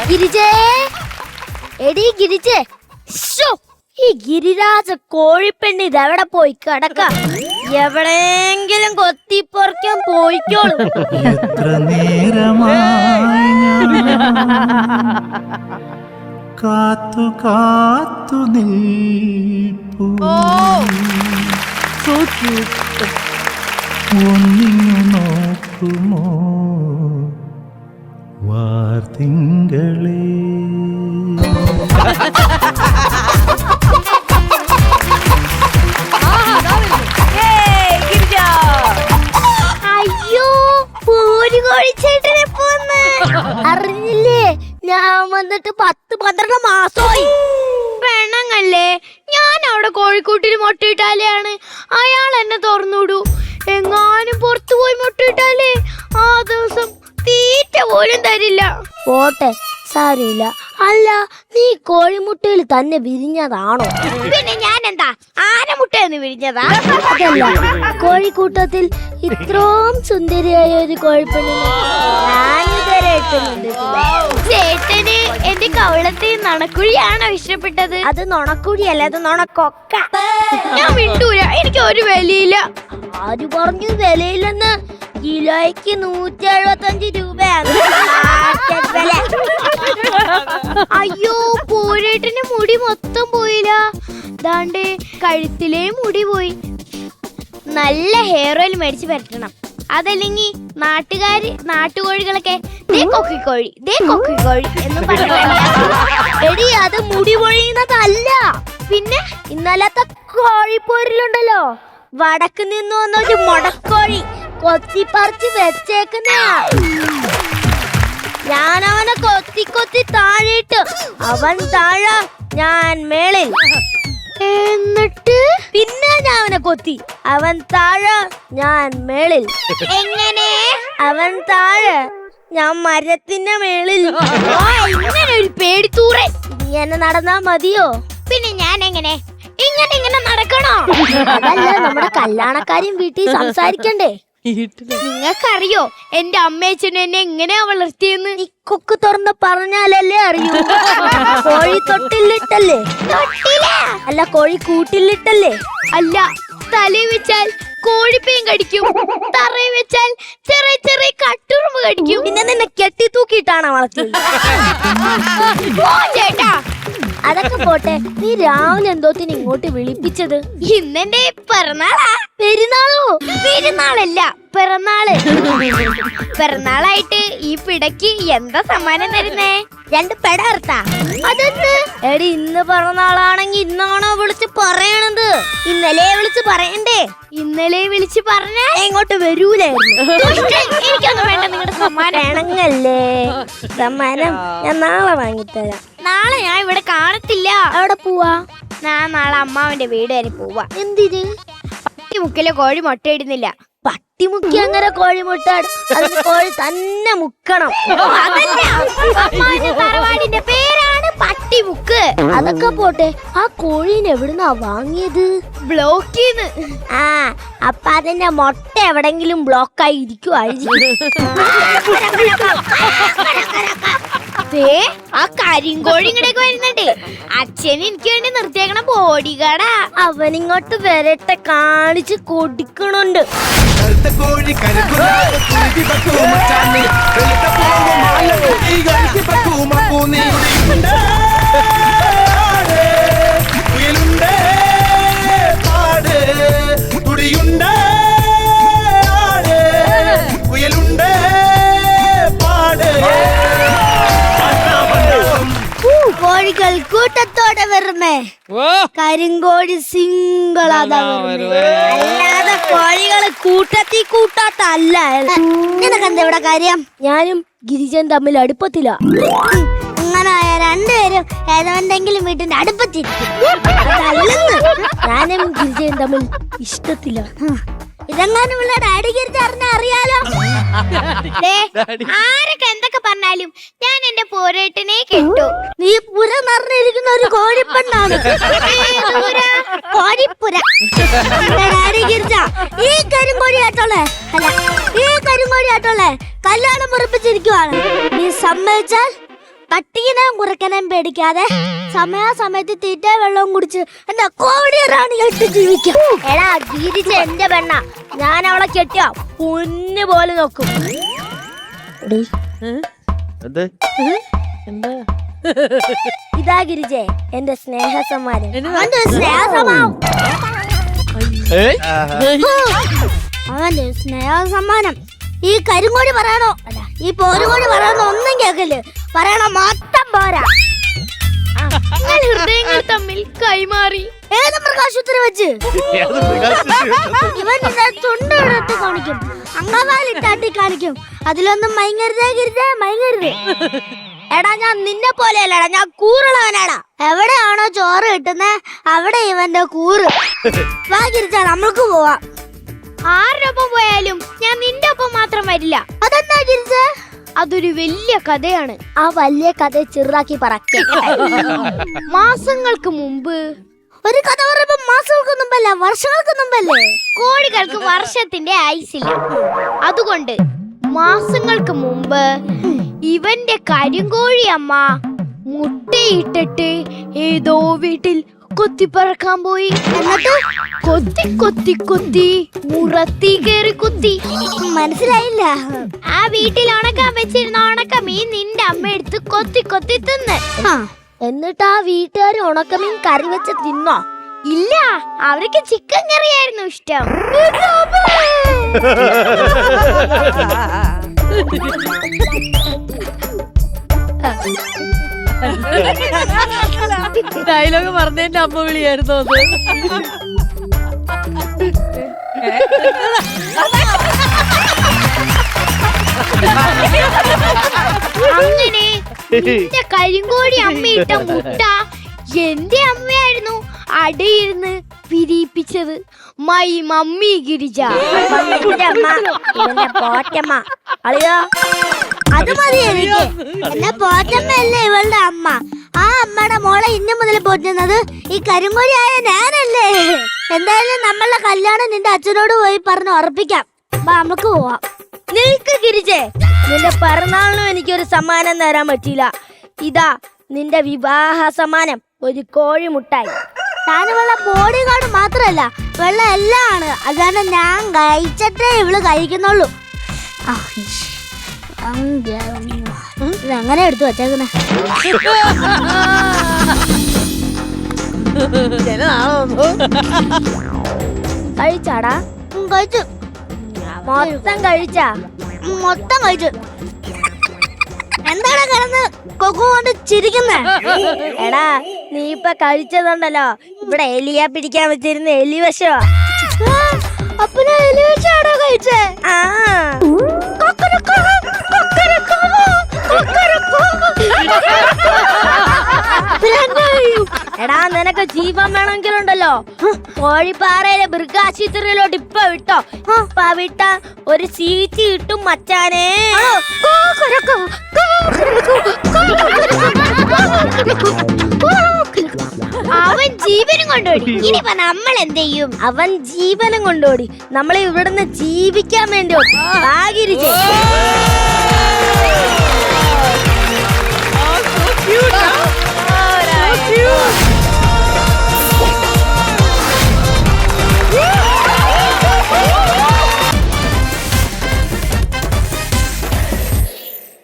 ഗിരിജേ, എടീ ഗിരിജേ, ഈ ഗിരിരാജ കോഴിപ്പെണ്ണി ഇതെവിടെ പോയി കിടക്ക? എവിടെയെങ്കിലും കൊത്തിപ്പൊറിക്കാൻ പോയിക്കോളും. എത്ര നേരമായി കാത്തു കാത്തു നിൽപ്പൂ, ഒന്നിങ്ങു നോക്കുമോ വാർത്തിങ്കളേ. അയ്യോ, പൂരുകോഴിച്ചേട്ടനെ പോന്ന് അറിഞ്ഞില്ലേ? ഞാൻ വന്നിട്ട് 10-12 മാസമായി. പെണ്ണങ്ങല്ലേ, ഞാൻ അവിടെ കോഴിക്കൂട്ടിൽ മുട്ടയിട്ടാലെയാണ് അയാൾ എന്നെ തുറന്നുവിടൂ. എങ്ങാനും പുറത്തു പോയി മുട്ടയിട്ടാലേ ആ ദിവസം തീറ്റ പോലും തരില്ല. പോട്ടെ, സാരില്ല. അല്ല, നീ കോഴിമുട്ടയിൽ തന്നെ വിരിഞ്ഞതാണോ? പിന്നെ ഞാൻ എന്താ ആനമുട്ടയെന്ന് വിരിഞ്ഞതാ? അതല്ല, കോഴിക്കൂട്ടത്തിൽ ഇത്രയും സുന്ദരിയായ ഒരു കോഴിപ്പെണ്ണിനെ ഞാനിതുവരെ ചേട്ടന് എന്റെ കവളത്തെ നുണക്കുഴിയാണോ ഇഷ്ടപ്പെട്ടത്? അത് നുണക്കുഴിയല്ല, അത് നുണക്കൊക്ക. ഞാൻ വിട്ടൂല, എനിക്ക് ഒരു വിലയില്ല. ആര് പറഞ്ഞു വിലയില്ലെന്ന്? കിലോയ്ക്ക് 175 രൂപയാണ്. അയ്യോ, പൂരേട്ടന്റെ മുടി മൊത്തം പോയില്ല. ദാണ്ടേ കഴുത്തിലേ മുടി പോയി. നല്ല ഹെയർ ഓയിൽ മേടിച്ച് പറ്റണം. അതല്ലെങ്കിൽ നാട്ടുകോഴികളൊക്കെ ദേ കൊക്കിക്കോഴി എന്നും പറഞ്ഞു. അത് മുടി പൊഴിയുന്നതല്ല. പിന്നെ ഇന്നലത്തെ കോഴിപ്പോരിലുണ്ടല്ലോ, വടക്ക് നിന്ന് വന്ന ഒരു മുടക്കോഴി കൊത്തിപ്പറിച്ച് വെച്ചേക്കുന്ന. ഞാൻ അവനെ കൊത്തി താഴെയിട്ട്, അവൻ താഴെ, ഞാൻ മേളിൽ. എന്നിട്ട് പിന്നെ ഞാൻ അവനെ കൊത്തി, അവൻ താഴെ, ഞാൻ മേളിൽ. എങ്ങനെ? അവൻ താഴെ, ഞാൻ മരത്തിന്റെ മേളിൽ. ഇങ്ങനെ ഒരു പേടിത്തൂറൻ. ഇങ്ങനെ നടന്നാ മതിയോ? പിന്നെ ഞാൻ എങ്ങനെ ഇങ്ങനെ നടക്കണോ? അതല്ല, നമ്മുടെ കല്യാണക്കാരും വീട്ടിൽ സംസാരിക്കണ്ടേ? നിങ്ങൾക്കറിയോ എന്റെ അമ്മയച്ഛനും എന്നെ എങ്ങനെയാ വളർത്തിയെന്ന്? ഈ കൊക്ക് തുറന്ന് പറഞ്ഞാലല്ലേ അറിയൂ. കോഴി തൊട്ടിലിട്ടല്ലേ? അല്ല, കോഴി കൂട്ടിലിട്ടല്ലേ? അല്ല, തലയിൽ വെച്ചാൽ കോഴിപ്പേൻ കടിക്കും, തറയിൽ വെച്ചാൽ ചെറിയ ചെറിയ കട്ടുറുമ്പ് കടിക്കും. പിന്നെ നിന്നെ കെട്ടി തൂക്കിയിട്ടാണ് വളർത്തിയത്. ചേട്ടാ, അതൊക്കെ പോട്ടെ, നീ രാവിലെ എന്തോത്തിന് ഇങ്ങോട്ട് വിളിപ്പിച്ചത്? ഇന്നെന്റെ പിറന്നാളാ. പെരുന്നാളോ? പെരുന്നാളല്ല, പിറന്നാള്. പിറന്നാളായിട്ട് ഈ പിടയ്ക്ക് എന്താ സമ്മാനം തരുന്നേ? 2 പെട അർത്താ? അതെന്ത്? എടി, ഇന്ന് പിറന്നാളാണെങ്കി ഇന്നാണോ വിളിച്ച് പറയണത്? ഇന്നലെ വിളിച്ച് പറയണ്ടേ? ഇന്നലെ വിളിച്ച് പറഞ്ഞാ ഇങ്ങോട്ട് വരൂലായിരുന്നു. എനിക്കൊന്നും വേണ്ട നിങ്ങളുടെ സമ്മാനം. വേണങ്ങല്ലേ? സമ്മാനം ഞാൻ നാളെ വാങ്ങിത്തരാം. നാളെ ഞാൻ ഇവിടെ കാണത്തില്ല. അവിടെ പോവാ? ഞാൻ നാളെ അമ്മാവന്റെ വീട് വരെ പോവാ. എന്തിന്? പട്ടിമുക്കിലെ കോഴി മുട്ടയിടുന്നില്ല. പട്ടിമുക്കി അങ്ങനെ കോഴി മുട്ട? അതിന് കോഴി തന്നെ മുക്കണം. അതല്ല, അമ്മാവന്റെ തറവാടിന്റെ പേരാണ് പട്ടിമുക്ക്. അതൊക്കെ പോട്ടെ, ആ കോഴീനെ എവിടുന്നാ വാങ്ങിയത്? ബ്ലോക്കിന്ന്. ആ, അപ്പൊ അതിന്റെ മുട്ട എവിടെങ്കിലും ബ്ലോക്കായി ഇരിക്കുവായിരിക്കും. ആ കരിങ്കോഴി ഇങ്ങടേക്ക് വരുന്നുണ്ട്. അച്ഛൻ എനിക്ക് വേണ്ടി നിർത്തിയേക്കണ ബോഡിഗാർഡാ. അവനിങ്ങോട്ട് വരട്ടെ, കാണിച്ച് കൊടുക്കണുണ്ട്. കോഴികൾ കൂട്ടത്തോടെ വരുന്നേ, കരിങ്കോഴി സിംഗിളാതാ വരുന്നേ, അല്ലാതെ കോഴികള് കൂട്ടത്തല്ല. നിനക്കെന്താ ഇവിടെ കാര്യം? ഞാനും ഗിരിജൻ തമ്മിൽ അടുപ്പത്തില്ല. അങ്ങനെ രണ്ടുപേരും ഏതെങ്കിലും വീട്ടിന്റെ അടുപ്പത്തിരിക്കും. ഞാനും ഗിരിജൻ തമ്മിൽ ഇഷ്ടത്തില്ല. ഇതെങ്ങാനുമുള്ള ഡാഡി ഗിരിജ അറിഞ്ഞാ അറിയാലോ. ആരൊക്കെ എന്തൊക്കെ പറഞ്ഞാലും ഞാൻ എന്റെ പോരേട്ടനെ കേട്ടു. നീ പുര നിറഞ്ഞിരിക്കുന്ന ഒരു കോഴിപ്പെണ്ണാണ്. കോഴിപ്പുര. ഡാഡി ഗിരിജ, ഈ കരിങ്കോഴിയാട്ടോളെ കല്യാണം ഉറപ്പിച്ചിരിക്കുവാണ്. നീ സമ്മതിച്ചാൽ പട്ടികനെയും കുറയ്ക്കാനെയും പേടിക്കാതെ സമയാസമയത്ത് തീറ്റ വെള്ളവും കുടിച്ച് എന്താ കോടി റാണിയായിട്ട് ജീവിക്കാം. എടാ ഗിരിജ എന്റെ പെണ്ണ, ഞാൻ അവളെ കെട്ടിയ പൊന്നു പോലെ നോക്കും. ഇതാ ഗിരിജെ എന്റെ സ്നേഹ സമ്മാനം. അവന്റെ സ്നേഹ സമ്മാനം ഈ കരിങ്കോടി പറയണോ അല്ല ഈ പോരുകോടി പറയണോ ഒന്നും കേക്കല്, പറയണോ മൊത്തം പോരാ. ഹൃദയങ്ങൾ തമ്മിൽ കൈമാറി. ഏത് മൃഗാശുപത്രി വെച്ച് ഇവൻ ചുണ്ടെടുത്ത് കാണിക്കും, അങ്കവാലിട്ടാട്ടി കാണിക്കും. അതിലൊന്നും മയങ്ങരുതേ ഗിരിജേ, മയങ്ങരുത്. എടാ ഞാൻ നിന്നെ പോലെയല്ലടാ, ഞാൻ കൂറുള്ളവനാടാ. എവിടെയാണോ ചോറ് കിട്ടുന്നേ അവിടെ ഇവന്റെ കൂറ്. വാ ഗിരിജ നമ്മൾക്ക് പോവാം. ആരുടെ ഒപ്പം പോയാലും ഞാൻ നിന്റെ ഒപ്പം മാത്രം വരില്ല. അതെന്താ ഗിരിജ? അതൊരു വലിയ കഥയാണ്. ആ വലിയ കഥ ചെറുതാക്കി പറക്ക. മാസങ്ങൾക്ക് മുമ്പ് ഒരു കഥ പറയുമ്പോ മാസങ്ങൾക്ക് മുമ്പല്ല, വർഷങ്ങൾക്ക് മുമ്പല്ലേ? കോടികൾക്ക് വർഷത്തിന്റെ ആയുസില്ല. അതുകൊണ്ട് മാസങ്ങൾക്ക് മുമ്പ് ഇവന്റെ കരിങ്കോഴി അമ്മ മുട്ടയിട്ടിട്ട് ഏതോ വീട്ടിൽ കൊത്തിപ്പറക്കാൻ പോയി. എന്നിട്ട് കൊത്തി കൊത്തി കൊത്തി മുറത്തി കേറി കുത്തി. മനസ്സിലായില്ല. ആ വീട്ടിൽ ഉണക്കാൻ വെച്ചിരുന്ന ഉണക്കമീൻ നിന്റെ അമ്മ എടുത്ത് കൊത്തി കൊത്തി തിന്ന്. എന്നിട്ട് ആ വീട്ടുകാർ ഉണക്കമീൻ കറി വെച്ച് തിന്നോ? ഇല്ല, അവർക്ക് ചിക്കൻ കറിയായിരുന്നു ഇഷ്ടം. ഡയലോഗ് പറഞ്ഞതിന്റെ അമ്മ വിളിയായിരുന്നു അത്. അങ്ങനെ നിന്റെ കരിങ്കോടി അമ്മയിട്ട മുട്ട എന്റെ അമ്മയായിരുന്നു അടയിരുന്ന് വിരിയിപ്പിച്ചത്. My mummy Girija. പോറ്റമ്മ അളിയോ അത് മതി എനിക്ക്. എന്നെ പോറ്റമ്മയല്ലേ ഇവളുടെ അമ്മ. ആ അമ്മയുടെ മോളെ ഇന്നു മുതൽ പോറ്റുന്നത് ഈ കരിങ്കോഴിയായ ഞാനല്ലേ. എന്തായാലും നമ്മളുടെ കല്യാണം നിന്റെ അച്ഛനോട് പോയി പറഞ്ഞ് ഉറപ്പിക്കാം. നമുക്ക് പോവാം. നിൽക്ക് ഗിരിജെ, നിന്റെ പിറന്നാളിനും എനിക്കൊരു സമ്മാനം തരാൻ പറ്റില്ല. ഇതാ നിന്റെ വിവാഹ സമ്മാനം, ഒരു കോഴിമുട്ടായി. ഞാൻ വെള്ള ബോഡി ഗാർഡ് മാത്രല്ല, വെള്ള എല്ലാം ആണ്. അതാണ് ഞാൻ കഴിച്ചിട്ടേ ഇവള് കഴിക്കുന്നുള്ളൂ. ഇതെങ്ങനെ എടുത്തു വച്ചേക്കുന്നേ? കഴിച്ചാടാ? കഴിച്ചു. മൊത്തം കഴിച്ചാ? മൊത്തം കഴിച്ചു. എന്താണ് കിടന്ന് കൊക്കുകൊണ്ട് ചിരിക്കുന്നേ? എടാ നീ ഇപ്പൊ കഴിച്ചതുണ്ടല്ലോ, ഇവിടെ എലിയെ പിടിക്കാൻ വെച്ചിരുന്ന എലി വിഷമാ. അപ്പൊ ഞാൻ എലി വിഷാണോ കഴിച്ചേ? ആ. എടാ നിനക്ക് ജീവൻ വേണമെങ്കിലുണ്ടല്ലോ, കോഴിപ്പാറയിലെ മൃഗാശുപത്രിയിലോട്ട് ഇപ്പൊ വിട്ടോ. ഇപ്പൊ വിട്ട ഒരു സീറ്റ് കിട്ടും മച്ചാനേ. അവൻ ജീവനും കൊണ്ടോടി. ഇനിയിപ്പോ നമ്മൾ എന്ത് ചെയ്യും? അവൻ ജീവനും കൊണ്ടോടി. നമ്മളെ ഇവിടുന്ന് ജീവിക്കാൻ വേണ്ടി cute.